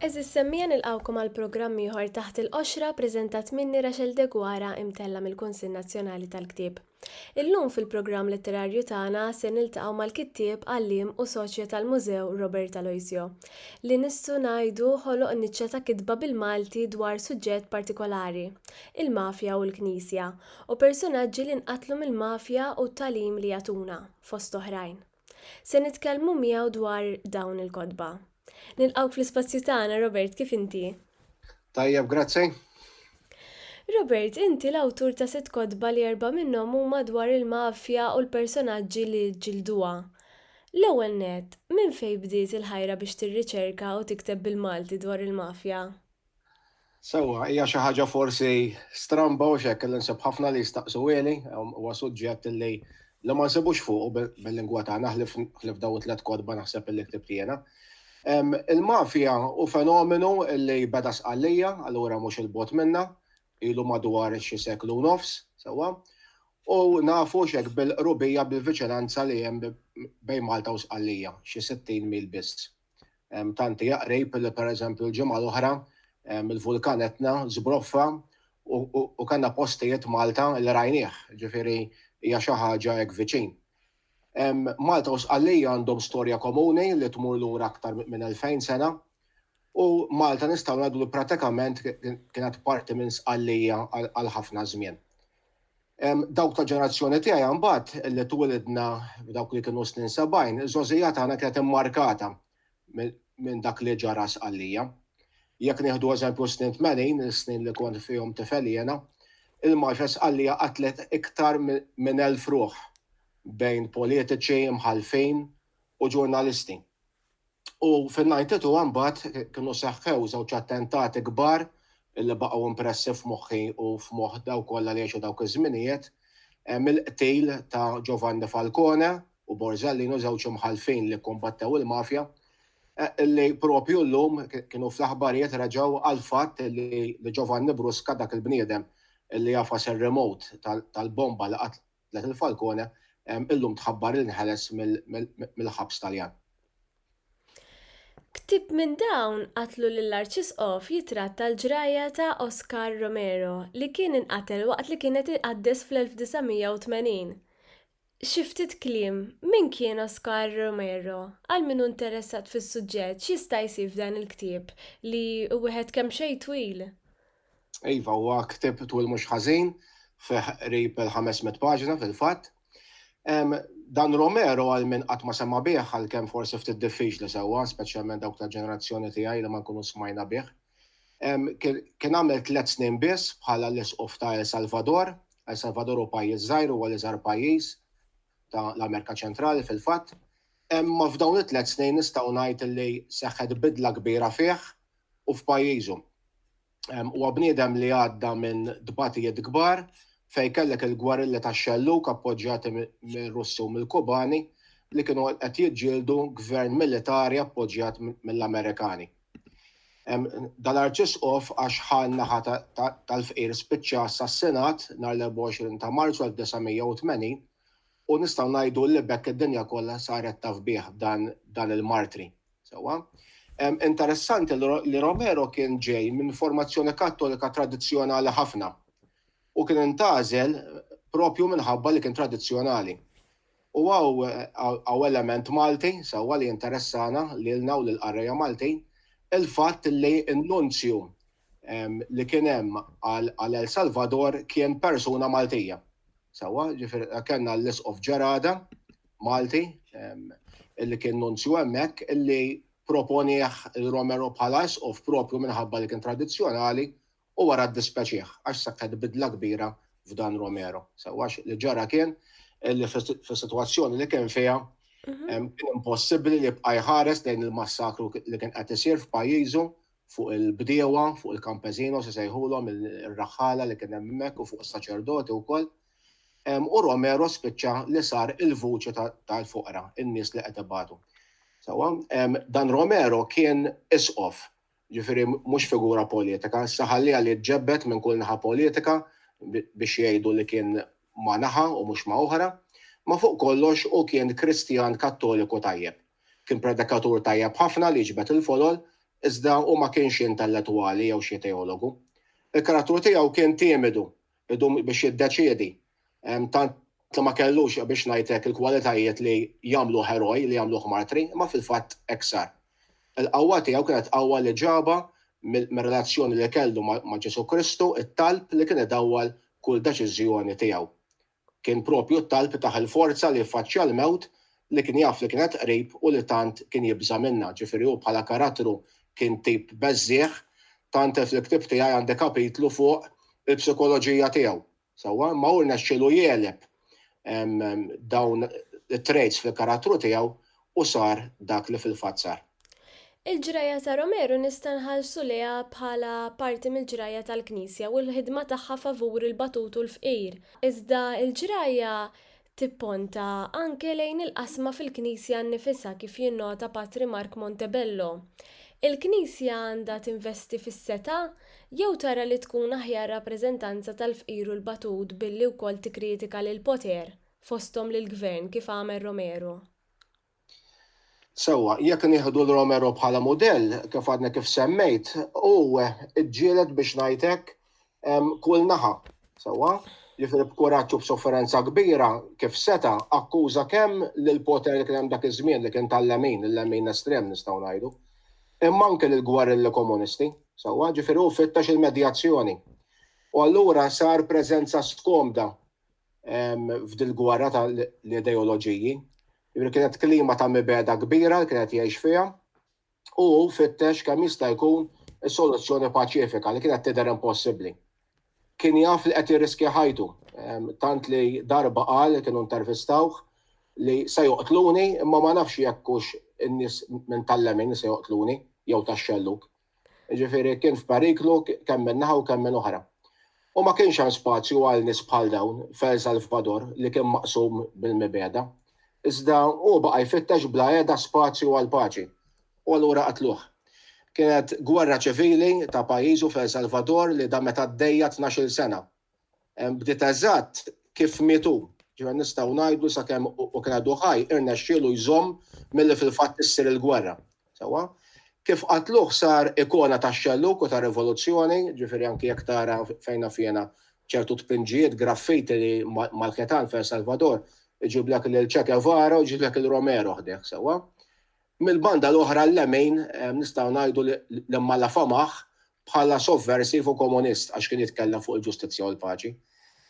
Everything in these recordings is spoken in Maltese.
Eżis semmija nilqawkom għal programm ieħor taħt il-qoxra preżentat minni Rachel Degwara imtella mill-Kunsill Nazzjonali tal-Ktieb. Illum fil-programm letterarju tagħna se niltaqgħu mal-kittieb għalliem u soċja tal-Mużew Robert Aloisio li nistgħu ngħidu ħoloq niċċa ta' kitba bil-Malti dwar suġġett partikolari, il-mafja u l-Knisja, u personaġġi li nqatlu mill-mafja u t-tagħlim li jagħtuna fost oħrajn. Se nitkellmu miegħu dwar dawn il-kotba. Nilqawk fl-ispazju tagħna, Robert, kif inti? Tajjeb, grazzi. Robert, inti l-awtur ta' sitt kotba li 4 minnhom huma dwar il-mafja u l-personaġġi li ġilduha. L-ewwel nett, minn fejn bdiet il-ħajra biex tirriċerka u tikteb bil-Malti dwar il-mafja? Sewwa, hija xi ħaġa forsi stramba u xekk li nsib ħafna li jistaqsuwieli, huwa suġġett li ma nsibux fuq bil-lingwa tagħna ħlif daw it-tliet kotba naħseb illi ktibt jiena. Il-mafja u fenomenu li beda sqallija, allura mhux il-bot minna, ilu madwar xi seklu u nofs, sewwa, u nafu x'hekk bil-qrubija bil-viċinanza li hemm bejn Malta u Sqallija, xi 60 mil biss. Tanti jaqrejb li pereżempju l-ġimgħa l-oħra il-vulkan Etna żbroffa u kellna postijiet Malta li rajnieh, ġifieri hija xi ħaġa hekk viċin. Malta u Sqallija għandhom storja komuni li tmur lura aktar minn 2000 sena u Malta nistgħu ngħidu li pratikament kienet parti minn Sqallija għal ħafna żmien. Dawk ta' ġenerazzjoni tiegħi mbagħad li twilidna dawk li kienu snin 70, iż-żożija tagħna kienet immarkata minn dak li ġara Sqallija. Jekk nieħdu eżempju snin 80, is-snin li kont fihom tifel jiena, il-mafja Sqallija qatlet iktar minn 1000 ruħ bejn politiċi, mħalfin u ġurnalisti. U fil-92 mbagħad kienu seħħew żewġ attentati kbar illi baqgħu impressi f'moħħi u f'moħħ dawk kollha li jgħixu dawk iż-żminijiet, il-qtil ta' Giovanni Falcone u Borsellino żewġ imħalfin li kombattew il-mafja illi propju llum kienu fl-aħbarijiet raġgħu għal fatt li Giovanni Brusca dak il-bniedem illi jafas ir-remote tal-bomba li qatlet il-Falcone illum tħabbar il-nħeles mill-ħabs Taljan. Ktib minn dawn qatlu lill-Arċisqof jitratta l-ġraja ta' Oscar Romero li kien inqatel waqt li kienet iqaddes fl-1980. Xi ftit kliem, min kien Oscar Romero? Għal min hu interessat fis-suġġett x'jista' jsir f'dan il-ktieb li wieħed kemm xejn twil. Iva, huwa ktieb twil mhux ħażin fih qrib il-500 paġna fil-fatt. Dan Romero għal min qatt ma semma bih għalkemm forsi ftit diffiċli sewwa, speċjalment dawk tal-ġenerazzjoni tiegħi li ma nkunu smajna bih. Kien għamel 3 snin biss bħala l-isqof ta' El Salvador. El Salvador hu pajjiż żgħir huwa l-iżgħar pajjiż ta' l-Amerika Ċentrali fil-fatt. Ma f'dawn it-3 snin nistgħu ngħid li seħħet bidla kbira fih u f'pajjiżu. Huwa bniedem li għadda minn dbatijiet kbar fej kellek il-gwarilli tax-Xelluk appoġġjati mill-Russi u mill-Kubani li kienu qed jiġġieldu gvern militari appoġġjat mill-Amerikani. Dal-Arċisqof għax ħal naħa tal-fqir spiċċa assassinat nhar l-24 ta' Marzu 1980 u nistgħu ngħidu li bekk id-dinja kollha saret taf bih dan il-martri. Sewwa. Interessanti li Romero kien ġej minn formazzjoni kattolika tradizzjonali ħafna u kien intgħażel propju minħabba li kien tradizzjonali. U għaw element Malti, sewwa li interessana lilna u lill-qarrejja Maltin, il-fatt li n-nunzju li kien hemm għal El Salvador kien persuna Maltija. Sewwa, ġifieri kellna l-isqof Ġerada Malti illi kien nunzju hemmhekk illi proponih il-Romero bħala isqof propju minħabba li kien tradizzjonali u wara d-dispeċieħ, għax saqqed bidla kbira f'dan Romero. Sewwa li ġara kien li fis-sitwazzjoni li kien fiha kien impossibbli li jibqa' jħares lejn il-massakru li kien qed isir f'pajjiżu fuq il-bdiewa, fuq il-campesinos isejħulhom ir-raħħala li kien hemmhekk u fuq is-saċerdoti wkoll. U Romero spiċċa li sar il-vuċi tal-fuqra, in-nies li qed ibatu. Sewwa, dan Romero kien isqof. Ġifieri mhux figura politika, saħallija li ġebbet minn kull naħa politika biex jgħidu li kien ma' naħa u mhux ma' oħra, ma fuq kollox u kien Kristjan Kattoliku tajjeb. Kien predikatur tajjeb ħafna li ġbet il-folol, iżda u ma kienx intellettwali jew xi teologu. Il-karattru tiegħu kien timidu idum biex jiddeċiedi. Tant li ma kellux biex ngħidlek il-kwalitajiet li jagħmlu heroj, li jagħmluh martri, ma fil-fatt hekk sar. Il-qawwa tiegħu kienet qawwa li ġaba mir-relazzjoni li kellu ma' Ġesu Kristu, it-talb li kien idawwal kull deċiżjoni tiegħu. Kien propju t-talb taħ il-forza li jaffaċċja l-mewt li kien jaf li kienet qrib u li tant kien jibża minnha. Ġifieri hu bħala karattru kien tip beżżieħ, tant fil-ktieb tiegħi għandi kapitlu fuq il-psikoloġija tiegħu. Sewwa ma hu rnexxielu jeleb dawn it-traits fil-karattru tiegħu u sar dak li fil-fatt sar. Il-ġraja ta' Romero nista' nħallsu liha bħala parti mill-ġraja tal-Knisja u l-ħidma tagħha favur il-batut u l-fqir. Iżda il-ġraja tipponta anke lejn il-qasma fil-Knisja nnifisha kif jinnota Patri Mark Montebello. Il-Knisja għandha tinvesti fis-seta jew tara li tkun aħjar rappreżentanza tal-fqir u l-batut billi wkoll tikkritika lil poter fosthom lill-gvern kif għamel Romero. Sewwa, jekk nieħdu l-Romero bħala mudell, kif għadna kif semmejt, u ġġieled biex ngħidlek kull naħa. Sewwa, ġifieri b'kuraġġ u b'sofferenza kbira kif seta' akkuża kemm lill-poter li kien hemm dak iż-żmien li kien tal-lemin, il-lemin estrem nistgħu ngħidu, imma anke lill-gwerilli komunisti. Sewwa, ġifieri hu fittex il-medjazzjoni. U allura sar preżenza skomda f'dil-gwerra tal-ideoloġiji. Kienet klima ta' mibeda kbira li kienet jgħix fiha u fittex kemm jista' jkun is-soluzzjoni paċifika li kienet tidher impossibbli. Kien jaf li qed jirriskja ħajtu, tant li darba qal kienu intervistawh li se joqtluni imma ma nafx jekk hux in-nies minn tal-lemin se joqtluni jew tax-xelluk. Ġifieri kien f'periklu kemm minn naħa u kemm minn oħra. U ma kienx hemm spazju għal nies bħal dawn f'El Salvador li kien maqsum bil-mibeda. Iżda u baqa' jfittex bla qiegħda spazju għal paċi. U allura qatluh. Kienet gwerra ċivili ta' pajjiżu f'El Salvador li damet għaddejja 12 sena. Bdiet eżatt kif mietu. Ġifier nistgħu ngħidu sakemm u kien għadu ħaj irnexxielu jżomm milli fil-fatt issir il-gwerra. Sewwa? Kif qatluh sar ikona tax-xelluk u ta' rivoluzzjoni, ġifieri anke jekk tara fejn fjena ċertu tpinġijiet graffiti li mal-ħitan f'El Salvador iġiblek il-Che Guevara u iġiblek il-Romero ħdeh sewwa. Mill-banda l-oħra l-lemin nistgħu ngħidu li malla famaħ bħala sovversiv u komunist għax kien jitkellem fuq il-ġustizzja u l-paċi.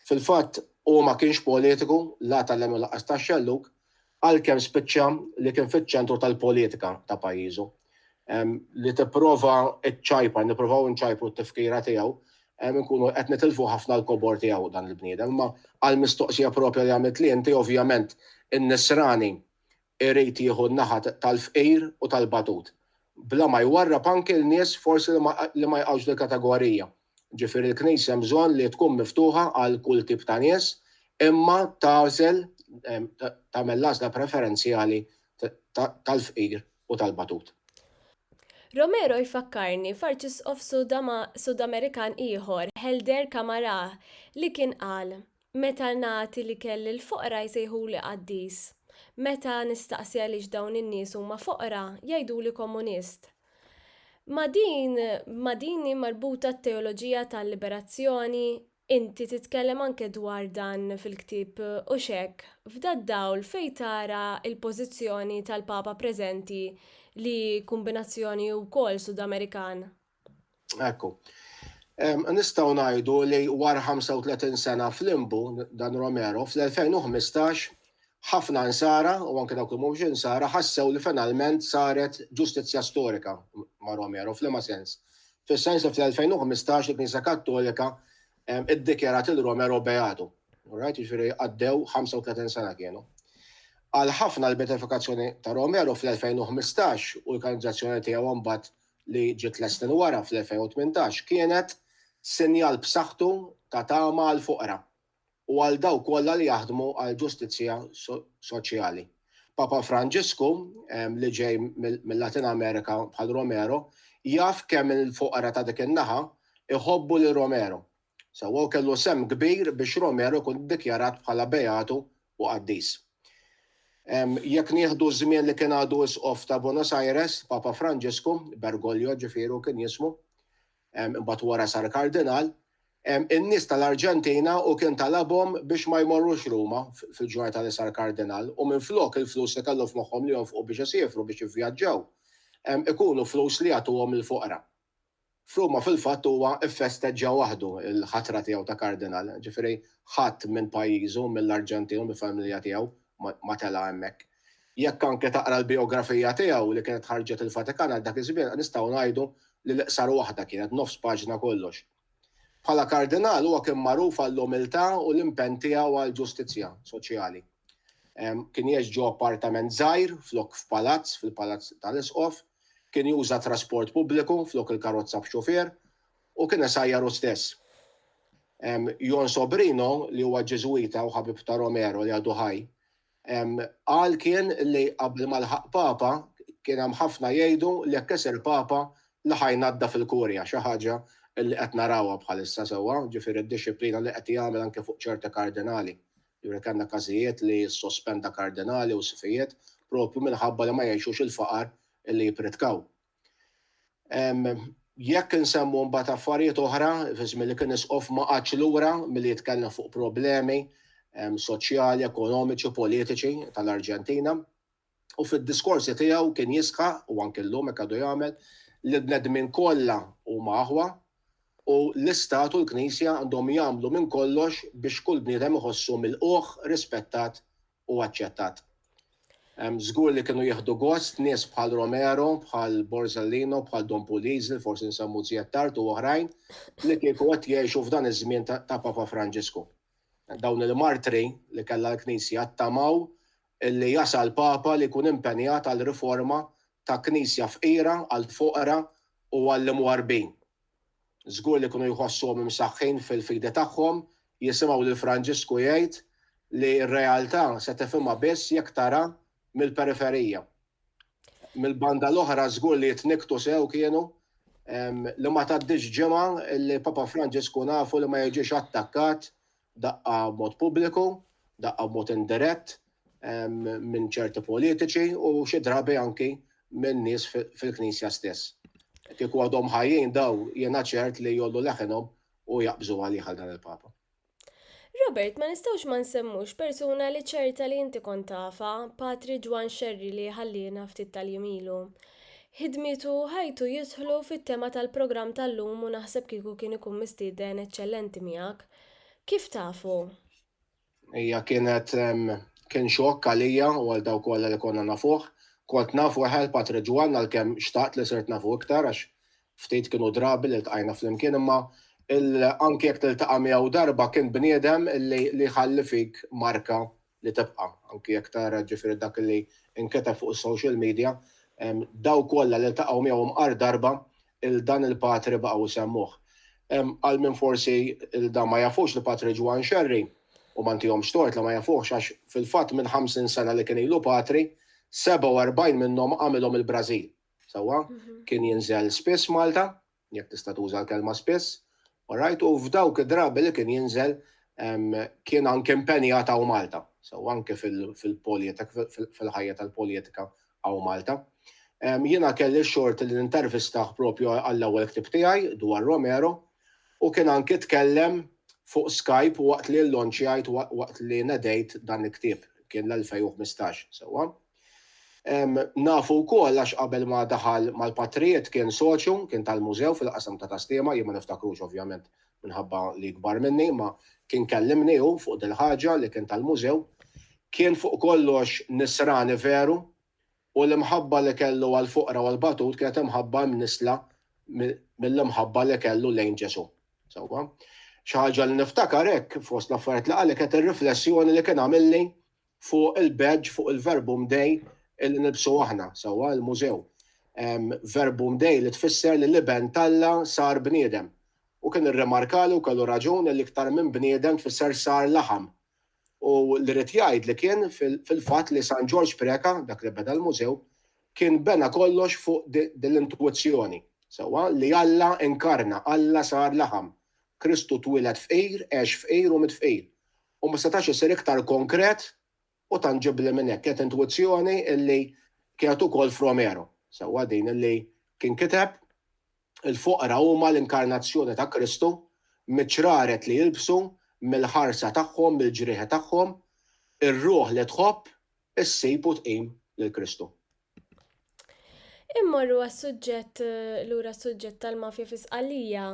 Fil-fatt u ma kienx politiku la tal-lemin laqas tax-xelluk għalkemm spiċċa li kien fiċ-ċentru tal-politika ta' pajjiżu. Li tipprova ċċajpa, nippruvaw nċajpru t-tifkira tiegħu nkunu qed nitilfu ħafna l-kobor tiegħu dan il-bniedem, ma għall-mistoqsija propja li għamilt li inti ovvjament in-nisrani irid jieħu n-naħa tal-fqir u tal-batut. Bla ma jwarrab anke l-nies forsi li ma jqgħux lill-kategorija. Ġifieri l-Knisja hemm bżonn li tkun miftuħa għal kull tip ta' nies imma tagħżel tagħmel l-għażla preferenzjali tal-fqir u tal-batut. Romero jfakkarni f'Arċisqof Sud-Amerikan ieħor, Helder Camará, li kien qal: meta nagħti li kelli l-foqra jsejħuli qaddis. Meta nistaqsi għaliex dawn in-nies huma foqra jgħiduli komunist. Ma din marbuta t-teoloġija tal-liberazzjoni, inti titkellem anke dwar dan fil-ktieb u xekk f'dad dawl fejn tara l-pożizzjoni tal-Papa preżenti li kombinazzjoni wkoll Sud-Amerikan. Ekku. Nistgħu ngħidu li wara 35 sena f'limbu dan Romero fl-2015 ħafna nsara u anke dawk li mhumiex insara ħassew li finalment saret ġustizzja storika ma' Romero f'liema sens. Fis-sens li fl-2015 il-Knisja Kattolika iddikjarat il-Romero beatu. Jiġifieri għaddew 35 sena kienu. Għal ħafna l-beatifikazzjoni ta' Romero fl-2015 u l-kanizzazzjoni tiegħu mbagħad li ġiet l-estin wara fl-2018 kienet sinjal b'saħħtu ta' tama għal foqra u għal daw kollha li jaħdmu għal ġustizzja soċjali. Papa Franġisku li ġej mill-Latin Amerika bħal Romero jaf kemm il-foqra ta' dik in-naħa iħobbu lil Romero. Sewwa kellu sem kbir biex Romero jkun ddikjarat bħala beatu u qaddis. Jekk nieħdu żmien li kien għadu isqof ta' Buenos Aires, Papa Franġisku, Bergoglio ġifieru kien jismu, imbagħad wara sar kardinal, in-nies tal-Arġentina u kien talabhom biex ma jmorrux Ruma fil-ġurnata li sar kardinal u minflok il-flus li kellu f'moħħhom li jonfqu biex isifru biex jivvjaġġaw, ikunu flus li jagħtuhom il-fuqra. F'Ruma fil-fatt huwa iffesteġġa waħdu il-ħatra tiegħu ta' kardinal, ġifieri ħadd minn pajjiżu mill-Arġentin u mill-familja tiegħu ma tela hemmhekk. Jekk anke taqra l-biografija tiegħu li kienet ħarġet il-Vatikan għal dak iż-żmien nistgħu ngħidu li l-iqsar waħda kienet nofs paġna kollox. Bħala kardinal huwa kien magħruf għall-umiltà u l-impenn tiegħu għall-ġustizzja soċjali. Kien jgħix ġo appartament żgħir flok f'palazz, fil-palazz tal-Isqof, kien juża trasport pubbliku flok il-karozza b'xofier u kien isajjaru stess. Jon Sobrino li huwa Ġeżwita u ħabib ta' Romero li għadu ħaj, qal kien li qabel ma lħaq Papa kien hemm ħafna jgħidu li jekk isir Papa li ħajnadda fil-kurja xi ħaġa li qed narawha bħalissa sewwa, ġifieri d-disciplina li qed jagħmel anke fuq ċerti kardinali. Juri kellna każijiet li sospenda kardinali u sifijiet propju minħabba li ma jgħixux il-faqar li jipritkaw. Jekk insemmu mbagħad affarijiet oħra, fiżmien li kien isqof ma qatx lura milli jitkellem fuq problemi soċjali, ekonomiċi, politiċi tal-Arġentina. U fid-diskorsi tiegħu kien jisħaq u anke llum hekk għadu jagħmel li bnedmin kollha huma aħwa u l-Istat u l-Knisja għandhom jagħmlu minn kollox biex kull bniedem iħossu milquh, rispettat u aċċettat. Żgur li kienu jieħdu gost nies bħal Romero, bħal Borsellino, bħal Don Pulizi, forsi nsemmu Zied Tart u oħrajn li kieku qed jgħixu f'dan iż-żmien ta' Papa Franġisku. Dawn il-martri li kellha l-Knisja ttamaw illi jasal Papa li jkun impenjat għal riforma ta' Knisja fqira għal foqra u għall-imwarbin. Żgur li kienu jħossuhom imsaħħin fil-fidi tagħhom, jisimgħu lil Franġisku jgħid li r-realtà se tifhimha biss jekk tara mill-periferija. Mill-banda l-oħra żgur li jitniktu sew kienu li ma tgħaddix ġimgħa li Papa Franġisku nafu li ma jiġix attakkat daqqa b'mod pubbliku, daqqa b'mod indirett minn ċerti politiċi u xi drabi anki minn nies fil-Knisja stess. Kieku għadhom ħajjin daw jiena ċert li jollu leħinhom u jaqbżu għalih għal dan il-Papa. Robert, ma nistgħux ma nsemmux persuna li ċerta li inti kont tafa, Patri Ġwan Xerri li ħallina ftit tal-jimilu. Ħidmitu ħajtu jidħlu fit-tema tal-programm tal-lum u naħseb kieku kien ikun mistieden eċċellenti miegħek. Kif tafu? Hija kien xokk għalija u għal dawk kollha li konna nafuh. Kont nafu ħel Patri Ġwan għalkemm xtaqt li sirt nafu iktar għax ftit kienu drabi li ltqajna flimkien imma anke jekk tiltaqa' miegħu darba kien bniedem li ħalli fik marka li tibqa'. Anke jekk tara ġifieri dak li inketeb fuq is-social media, daw kollha li ltaqgħu miegħu mqar darba il-dan il-Patri baqgħu semmuh. Għal minn forsi il-dan ma jafux li Patri Ġwan Xerri u m'għandihomx tort li ma jafux għax fil-fatt minn 50 sena li kien ilu Patri, 47 minnhom għamilhom il-Brażil. Sewwa kien jinżel spiss Malta, jekk tista' tuża l-kelma spiss, u f'dawk id-drabi li kien jinżel kien anke impenjat hawn Malta, sewwa anke fil-politika, fil-ħajja tal-politika hawn Malta. Jiena kelli x-xort li nintervistaħ propju għall-ewwel ktieb tiegħi dwar Romero u kien anke tkellem fuq Skype waqt li l-launchjajt waqt li nedejt dan il-ktieb kien l-2015 sewwa. Nafu wkoll għax qabel ma daħal mal-Patrijiet kien soċju, kien tal-mużew fil-qasam ta' Tastema, jien ma niftakrux ovvjament minħabba li kbar minni, ma kien kellimni hu fuq dil-ħaġa li kien tal-mużew, kien fuq kollox nisrani veru u l-imħabba li kellu għal-fuqra u għal-batut kienet imħabba mnisla mill-imħabba li kellu lejn Ġesu. Sewwa. Xi ħaġa li niftakar hekk fost l-affarijiet li qal kienet ir-riflessjoni li kien għamilli fuq il-badge fuq il-Verbum Dei illi nilbsu aħna sewwa l-mużew. Verbum Dei li tfisser li l-iben talla sar bniedem. U kien irremarkalu kellu raġun li iktar minn bniedem tfisser sar laħam. U li rrid jgħid li kien fil-fatt li San George Preka, dak li beda l-mużew, kien bena kollox fuq dil-intuizzjoni. Sewwa li Alla inkarna, Alla sar laħam. Kristu twieled fqir, għex fqir u mitfqir. U ma setax isir iktar konkret u tangibbli minn hekk kienet intuizzjoni illi kienet ukoll f'Romero. Sewwa din illi kien kiteb il-foqra huma l-inkarnazzjoni ta' Kristu miċraret li jilbsu mill-ħarsa tagħhom, mill-ġrieħ tagħhom, ir-ruħ li tħobb issib u tqim lil Kristu. Immorru għas-suġġett lura s-suġġett tal-mafja fi Sqallija.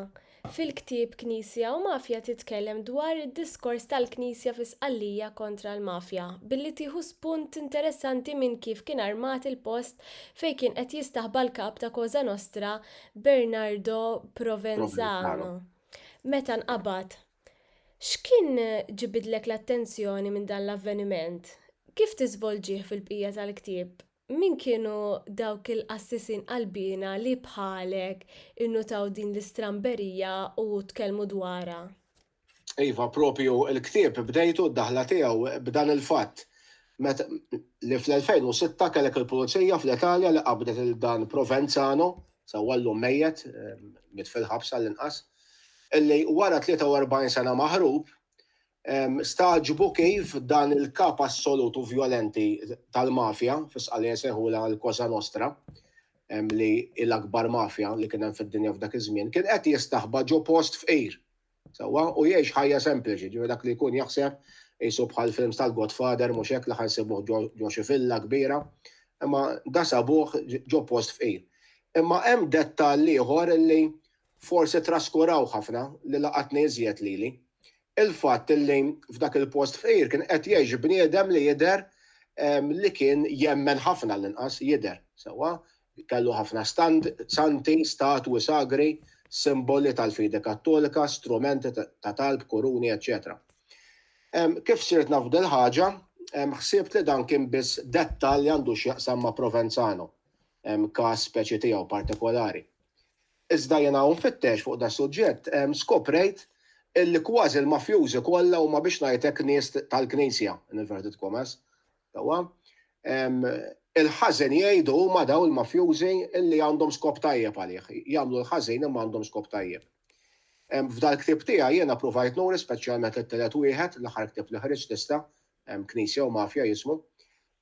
Fil-ktieb Knisja u Mafja titkellem dwar id-diskors tal-Knisja fi Sqallija kontra l-mafja, billi tieħu spunt interessanti minn kif kien armat il-post fejn kien qed jistaħba l-kap ta' Cosa Nostra Bernardo Provenzano. Meta nqabad, x'kien ġibidlek l-attenzjoni minn dan l-avveniment? Kif tiżvolġih fil-bqija tal-ktieb? Min kienu dawk il-qassisin qalbina li bħalek innutaw din l-istramberija u tkellmu dwarha? Iva, propju il-ktieb bdejtu d-daħla tiegħu b'dan il-fatt. Li fl-2006 kellek il-pulizija fl-Italja li qabdet il-dan Provenzano, sawallu mejjet, mit fil-ħabsa l-inqas, illi wara 43 sena maħrub, staġbu kif dan il-kap assolutu violenti tal-mafja, fi Sqallija seħula l-Cosa Nostra, li l-akbar mafja li kien hemm fid-dinja f'dak iż-żmien, kien qed jistaħba ġo post fqir. Sewwa u jgħix ħajja sempliċi, ġifieri dak li jkun jaħseb jisu bħal films tal-Godfather mhux hekk li ħansibuh ġo xi villa kbira, imma da sabuh ġo post fqir. Imma hemm dettall ieħor li forsi traskuraw ħafna li laqatni iżjed lili. Il-fatt li f'dak il-post fqir kien qed jgħix bniedem li jidher li kien jemmen ħafna l-inqas jidher. Sewwa kellu ħafna santi, statwi sagri, simboli tal-fide kattolika, strumenti ta' talb, kuruni, eċċetera. Kif sirt naf din ħaġa, ħsibt li dan kien biss dettall li għandu x'jaqsam ma' Provenzano, każ speċi tiegħu partikolari. Iżda jiena nfittex fuq da suġġett, skoprejt illi kważi l-mafjużi kollha huma biex ngħidlek nies tal-Knisja, inverted commas. Sewwa il-ħażen jgħidu huma daw il-mafjużi illi għandhom skop tajjeb għalih, jagħmlu l-ħażin imma għandhom skop tajjeb. F'dal-ktieb tiegħi jiena provajt nuri speċjalment it-telet wieħed l-aħħar ktieb li ħriġ tista' Knisja u Mafja jismu,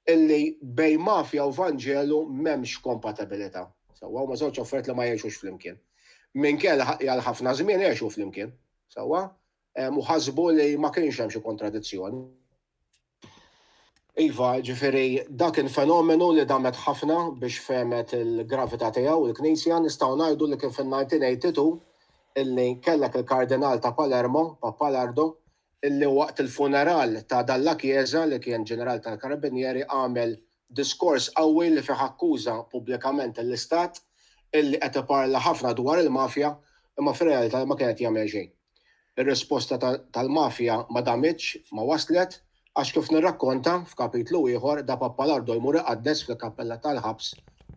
illi bejn mafja u Vanġelu m'hemmx kompatibilità. Sewwa huma żewġ affarijiet li ma jgħixux flimkien. Minkella għal ħafna żmien jgħixu flimkien. Sewwa u ħasbu li ma kienx hemm xi kontradizzjoni. Iva, ġifieri dak kien fenomenu li damet ħafna biex femet il-gravità tiegħu il-Knisja nistgħu ngħidu li kien fin-1982 illi kellek il-Kardinal ta' Palermo, Pappalardo, illi waqt il-funeral ta' Dalla Chiesa li kien ġeneral tal-Karabinieri għamel diskors qawwi li fih akkuża pubblikament l-Istat illi qed iparla ħafna dwar il-mafja imma fir-realtà ma kienet jagħmel xejn. Ir-risposta tal-mafja ma damitx, ma waslet, għax kif nirrakkonta f'kapitlu ieħor da Pappalardo jmur iqaddes fil-kappella tal-ħabs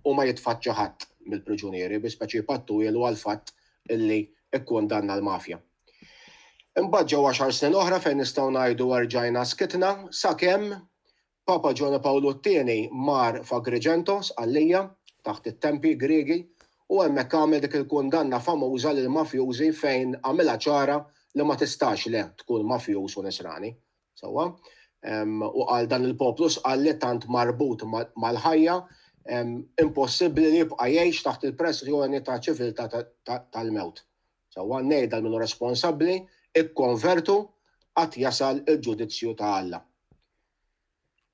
u ma jitfaċċa ħadd mill-priġunieri bi speċi pattu ilu għal fatt illi ikkundanna l-mafja. Imbagħad ġew 10 snin oħra fejn nistgħu ngħidu rġajna skitna sakemm Papa John Paolo II mar f'Agrigentos Sqallija taħt it-Tempi Griegi u hemmhekk għamel dik il-kundanna famuża lil mafjużi fejn għamilha ċara li ma tistax le tkun mafjuż u nisrani. Sewwa u qal dan il-poplu qal li tant marbut mal-ħajja impossibbli li jibqa' jgħix taħt il-pressjoni ta' ċiviltà tal-mewt. Sewwa ngħidha minnu responsabbli ikkonvertu qatt jasal il-ġudizzju ta' Alla.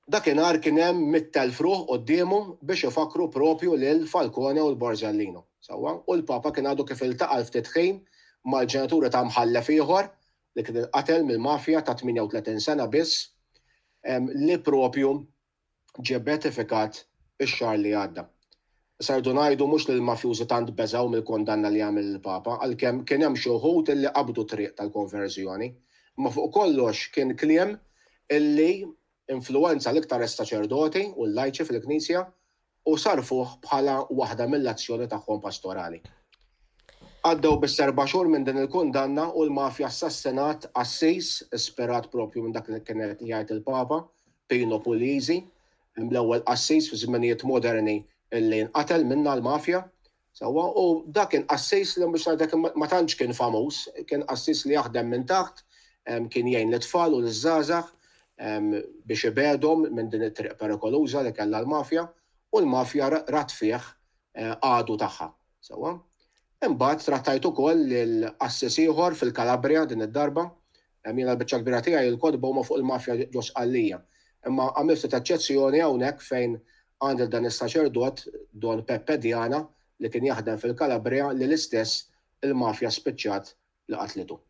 Dakinhar kien hemm 100,000 ruħ qudiemu biex ifakru propju lil Falcone u l-Borsellino. Sewwa u l-Papa kien għadu kif iltaqa' ftit ħin mal-ġenituri ta' mħallef ieħor li kien inqatel mill-mafja ta' 38 sena biss li propju ġie beatifikat ix-xahar li għadda. Sardu ngħidu mhux li l-mafjużi tant beżgħu mill-kondanna li għamel il-Papa għalkemm kien hemm xi wħud illi qabdu triq tal-konverżjoni, imma fuq kollox kien kliem illi influenza l-iktar is-saċerdoti u l-lajċi fil-Knisja u sarfuh bħala waħda mill-azzjoni tagħhom pastorali. Għaddew bis-4 xhur minn din il-kundanna u l-mafja assassinat Assis, ispirat propju minn dak li kien jgħid il-Papa, Pino Puglisi, l-ewwel Assis fi żminijiet moderni illi nqatel minna l-mafja. Sewwa u dak kien Assis li biex ngħidlek ma tantx kien famuż, kien Assis li jaħdem minn taħt, kien jgħin l-tfal u l-żgħażagħ, biex ibedhom minn din it-triq perikoluża li kellha l-mafja u l-mafja rat fih għadu tagħha. Sewwa. Imbagħad trattajt ukoll lil-assis ieħor fil-Kalabria din id-darba. Jiena l-biċċa kbira tiegħi l-kodba huma fuq il-mafja ġos Qallija. Imma għamilt eċċezzjoni hawnhekk fejn għandi dan is-saċerdot Don Peppe Diana li kien jaħdem fil-Kalabria li l-istess il-mafja spiċċat li qatlitu.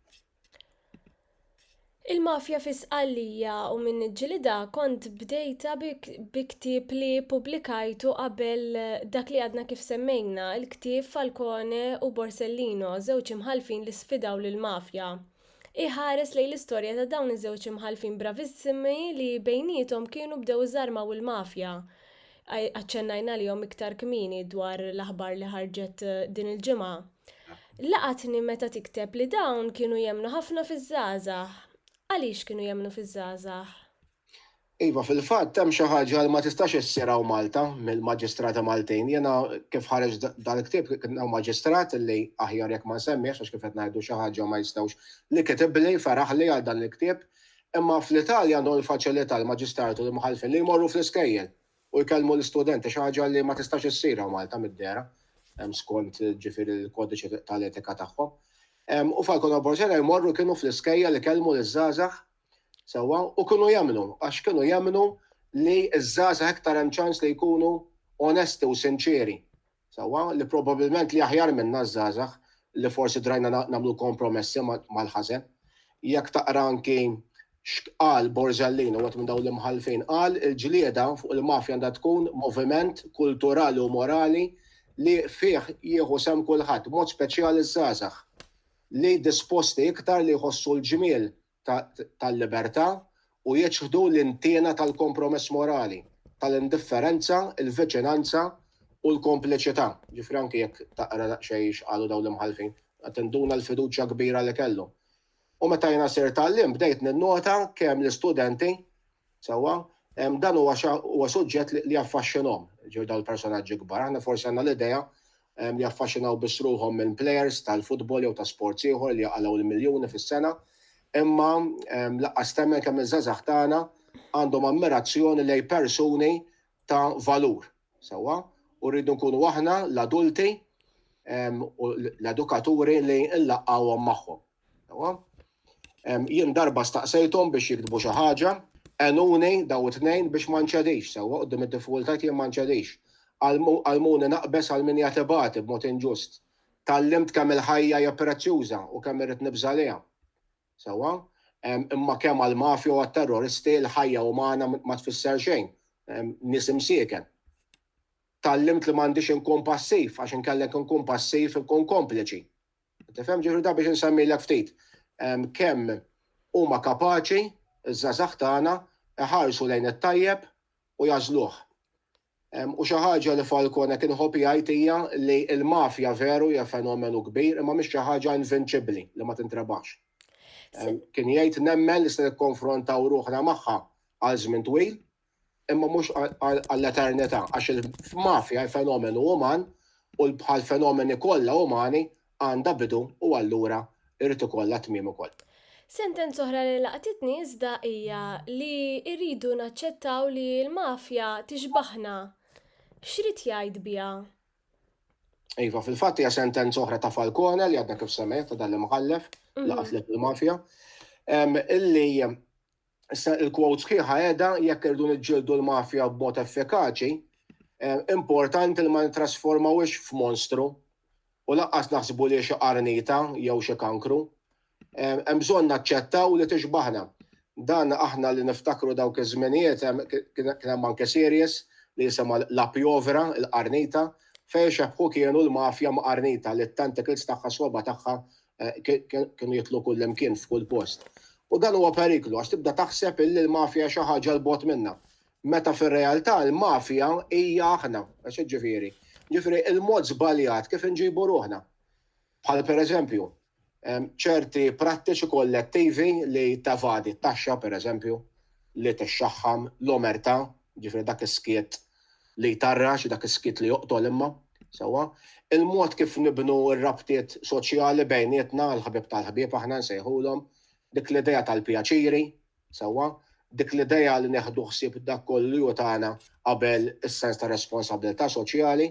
Il-mafja fi Sqallija u minn ġilida kont bdejta bi ktieb li pubblikajtu qabel dak li għadna kif semmejna, il-ktieb Falcone u Borsellino, żewġ imħalfin li sfidaw lill-mafja. Iħares lejn l-istorja ta' dawn iż-żewġ imħalfin bravissimi li bejnietom kienu bdew iżarmaw il-mafja. Aċċennajna lihom iktar kmieni dwar l-aħbar li ħarġet din il-ġimgħa. Laqatni meta tikteb li dawn kienu jemnu ħafna fiż-żgħażagħ. Għaliex kienu jemnu fiż-żgħażagħ? Iva, fil-fatt hemm xi ħaġa li ma tistax issiraw Malta mill-maġistrati Maltin. Jiena kif ħareġ dal-ktieb kien hawn maġistrat li aħjar jekk ma nsemmihx għax kif qed ngħidu xi ħaġa ma jistgħux li kitibli faraħli għal dan il-ktieb. Imma fl-Italja għandhom il-faċilità l-maġistratu li mħalfin li jmorru fl-iskejjel u jkellmu l-istudenti xi ħaġa li ma tistax issira Malta mid-dera skont ġifieri l-kodiċi tal-etika tagħhom. U Falcone u Borsellino jmorru kienu fl-iskejja li kellmu l-żgħażagħ sewwa u kienu jemnu għax kienu jemnu li ż-żgħażagħ iktar hemm ċans li jkunu onesti u sinċeri. Sewwa li probabbilment li aħjar minna żgħażagħ li forsi drajna nagħmlu kompromessi mal-ħażen. Jekk taqra anki x'qal Borsellino waqt minn dawn l-imħalfin qal il-ġlieda fuq il-mafja għandha tkun moviment kulturali u morali li fih jieħu sem kulħadd, mod speċjali żgħażagħ li disposti iktar li jħossu l-ġmiel tal-libertà u jiġħdu l-intiena tal-kompromess morali, tal-indifferenza, il-viċinanza u l-kompliċità. Ġifri anke jekk taqra xejn x'qalu dawn l-imħalfin, qed induna l-fiduċja kbira li kellu. U meta jiena sir tal-lim bdejt ninnota kemm l-istudenti sewwa dan huwa suġġett li jaffaxxinhom ġew dawn il-personaġġi kbar. Aħna forsi għandna l-idea li jaffaxxinaw bisruhom minn plejers tal-futbol jew ta' sports ieħor li jaqalgħu l-miljuni fis-sena, imma laqqas temmen kemm iż-żgħażagħ tagħna għandhom ammirazzjoni lejn persuni ta' valur. Sewwa, u rridu nkunu aħna l-adulti u l-edukaturi li nlaqqawhom magħhom. Sewwa. Jien darba staqsejthom biex jiktbu xi ħaġa, għenuni daw it-tnejn biex ma nċedix, sewwa qudiem id-diffikultajiet jien ma nċedix. Għalmuni naqbes għal min jagħtibati b'mod inġust. Tallimt kemm il-ħajja hija prezzjuża u kemm irrid nibża liha. Sewwa, imma kemm għall-mafja u għat-terroristi l-ħajja umana ma tfisser xejn, nies imsieken. Tallimt li m'għandix inkun passiv għax inkellek inkun passiv inkun kompliċi. Tifhem ġifieri da biex insemmilek ftit. Kemm huma kapaċi iż-żgħażagħ tagħna iħarsu lejn it-tajjeb u jażluh. U xi ħaġa li Falcone kien ħobb jgħid hija li l-mafja veru hija fenomenu kbir imma mhix xi ħaġa invinċibbli li ma tintrebax. Kien jgħid nemmen li se nikkonfrontaw ruħna magħha għal żmien twil imma mhux għall-eternità għax il-mafja fenomenu uman u bħal fenomeni kollha umani għandha bidu u allura irid ikollha tmiem ukoll. Sentenza oħra li laqtitni iżda hija li rridu naċċettaw li l-mafja tixbaħna. X'rid jgħid biha? Iva, fil-fatt hija sentenza oħra ta' Falcone li għadna kif semmejt ta' dal-imħallef laqat il-mafja. Illi il-quote sħiħa qiegħda jekk irdu niġġieldu l-mafja b'mod effikaċi, importanti li ma nittrasformawhiex f'monstru u laqqas naħsbu li xi qarnita jew xi kankru. Hemm bżonn naċċettaw li tixbaħna. Dan aħna li niftakru dawk iż-żminijiet kien hemm anke series li jisimha La Piovra, il-qarnita, fejn xeħħu kienu l-mafja ma' qarnita li t-tentacles tagħha soba tagħha kienu jitlu kull imkien f'kull post. U dan huwa periklu għax tibda taħseb illi l-mafja xi ħaġa l-bot minnha. Meta fir-realtà l-mafja hija aħna, għax ġifieri. Ġifieri il-mod żbaljat kif inġibu ruħna. Bħal pereżempju, ċerti prattiċi kollettivi li tevadi t-taxxa pereżempju, li tixxaħħam l-omertà, ġifieri dak is-skiet li jtarrax, dak is-skiet li joqtol imma, sewwa. Il-mod kif nibnu r-rabtiet soċjali bejnietna, l-ħabib tal-ħabib aħna nsejħulhom, dik l-idea tal-pjaċiri, sewwa, dik l-idea li neħdu ħsieb dak kollu tagħna qabel is-sens ta' responsabilità soċjali,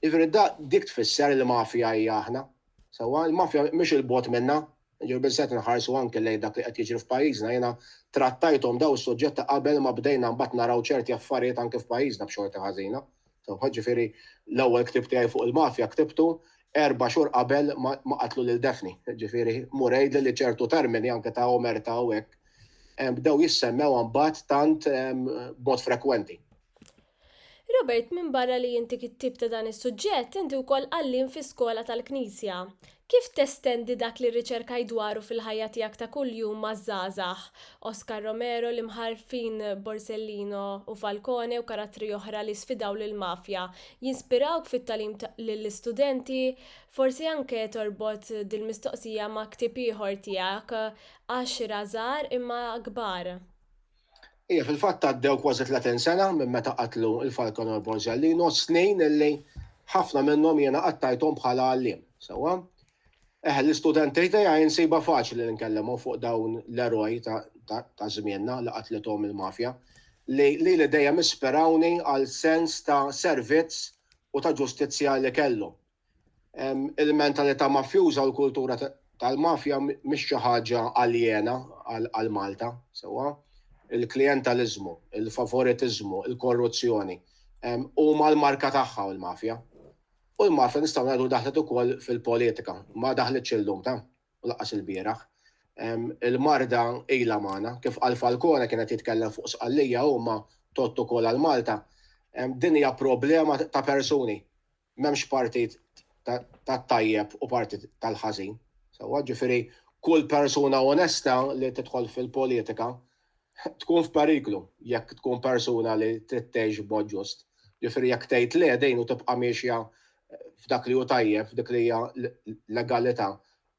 dik tfisser li mafja hija aħna. Sewwa il-mafja mhix il-bot minnha, biżżejjed inħarsu anke lejn dak li qed jiġri f'pajjiżna, jiena trattajthom daw is-suġġetti qabel ma bdejna mbagħad naraw ċerti affarijiet anke f'pajjiżna b'xorta ħażina. Ġifieri l-ewwel ktib tiegħi fuq il-mafja ktibtu 4 xhur qabel ma qatlu lil Defni. Ġifieri murejd li ċertu termini anke ta' omerta u hekk bdew jissemmew mbagħad tant b'mod frekwenti. Robert, minn barra li inti kittib ta' dan is-suġġett, inti wkoll għallim fi skola tal-Knisja. Kif testendi dak li riċerkaj dwaru fil-ħajja tiegħek ta' kuljum maż-żgħażagħ? Oscar Romero, l-imħarfin Borsellino u Falcone u karattri oħra li sfidaw lill-mafja jinspirawk fit-tagħlim lill-istudenti, forsi anke torbot dil-mistoqsija ma' ktieb ieħor tiegħek 10 żgħar imma kbar. Fil-fatt għaddew kważi 30 sena minn meta qatlu il-Falcone u Borsellino, snin illi ħafna minnhom jiena qattajthom bħala għalliem. Sewwa? L-istudenti tiegħi insiba faċli li nkellemu fuq dawn l-eroj ta' żmienna li qatlithom il-mafja li dejjem isperawni għal sens ta' servizz u ta' ġustizzja li kellu. Il-mentalità mafjuża u l-kultura tal-mafja mhix xi ħaġa aljena għal Malta, sewwa? Il-klientalizmu, il-favoritiżmu, il-korruzzjoni huma l-marka tagħha il-mafja. U l-mafja nistgħu ngħidu daħlet ukoll fil-politika, ma daħletx illum u laqqas il-bieraħ. Il-marda ilha magħna, kif qal Falcone kienet jitkellem fuq sqallija huma tot ukoll għal Malta. Din hija problema ta' persuni. M'hemmx partit tat-tajjeb u partit tal-ħażin. Sewwa ġifieri kull persuna onesta li tidħol fil-politika tkun f'periklu jekk tkun persuna li trid tgħix b'mod ġust. Ġifieri jekk tgħid le dejn u tibqa' mexja f'dak li hu tajjeb, f'dik li hija legalità,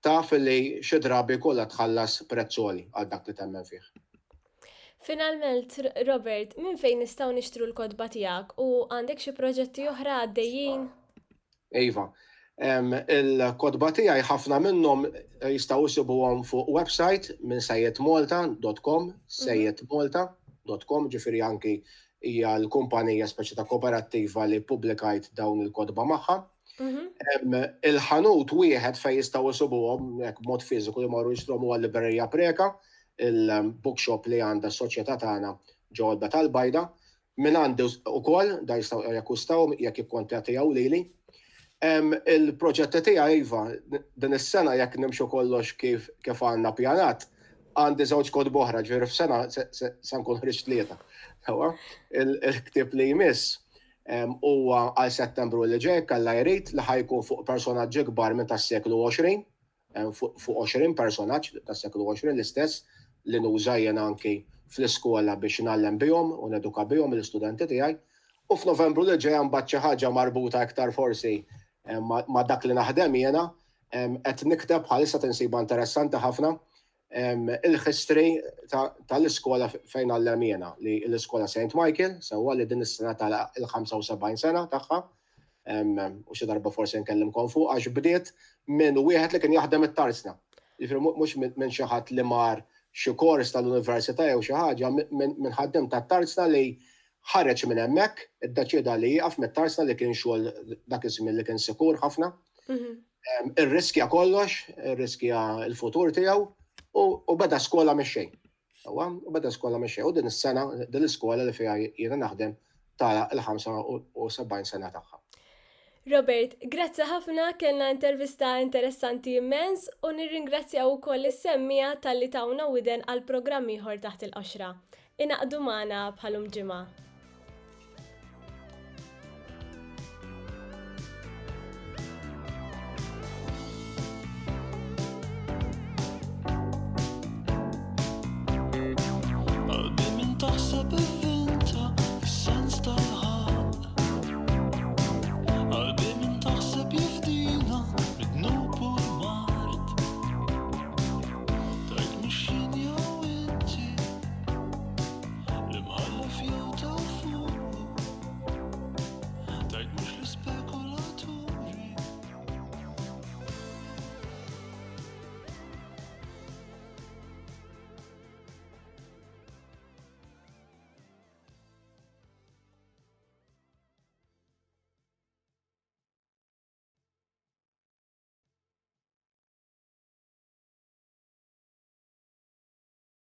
taf li xi drabi kollha tħallas prezz għoli għal dak li temmen fih. Finalment, Robert, minn fejn nistgħu nixtru l-kodba tiegħek u għandek xi proġetti oħra għaddejjin? Iva, il-kodba tiegħi ħafna minnhom jistgħu jsibuhom fuq website minn sejjedmalta.com, sejjedmalta.com, ġifieri anki hija l-kumpanija speċi ta' kooperattiva li pubblikajt dawn il-kodba magħha. Il-ħanut wieħed fejn jistgħu jsibuhom hekk b'mod fiżiku li marru jixtruhom huwa l-Librerija Preka, il-bookshop li għandha s-soċjetà tagħna ġewwa tal-Bajda. Min għandi wkoll da jistgħu jakkustaw jekk jikkontattjaw lili. Il-proġetti tiegħi iva, din is-sena jekk nimxu kollox kif għandna pjanat, għandi żewġ kodba oħra, ġifieri f'sena se nkun ħriġt tlieta. Il-ktieb li jmiss huwa għal Settembru li ġej kellha jrid li ħajkun fuq personaġġi kbar minn tas-seklu 20, fuq 20 personaġġ tas-seklu 20 l-istess li nuża jien anki fl-iskola biex nagħllem bihom u neduka bihom l-istudenti tiegħi. U f'Novembru li ġej mbagħad xi ħaġa marbuta iktar forsi ma' dak li naħdem jiena qed nikteb bħalissa tinsiba interessanti ħafna il-history tal-iskola fejn għallem jiena li l-iskola St. Michael sewwa li din is-sena tal-75 sena tagħha u xi darba forsi nkellimkom fuq għax bdiet minn wieħed li kien jaħdem it-tarzna. Jiġifieri mhux minn xi ħadd li mar xi kors tal-università jew xi ħaġa minn ħaddem tat-tarzna li ħareġ minn hemmhekk, iddeċieda li jieqaf mit-tarzna li kien xogħol dak iż-żmien li kien sikur ħafna. Irriskja kollox, irriskja l-futur tiegħu u beda skola mix-xejn. U beda skola mix-xejn. U din is-sena din l-iskola li fiha jiena naħdem tara l-75 sena tagħha. Robert, grazzi ħafna, kellna intervista interessanti immens u nirringrazzjaw ukoll is-semmija talli tawna widen għal programm ieħor taħt il-qoxra. Inaqdu magħna bħalhom ġimgħa. Taħseb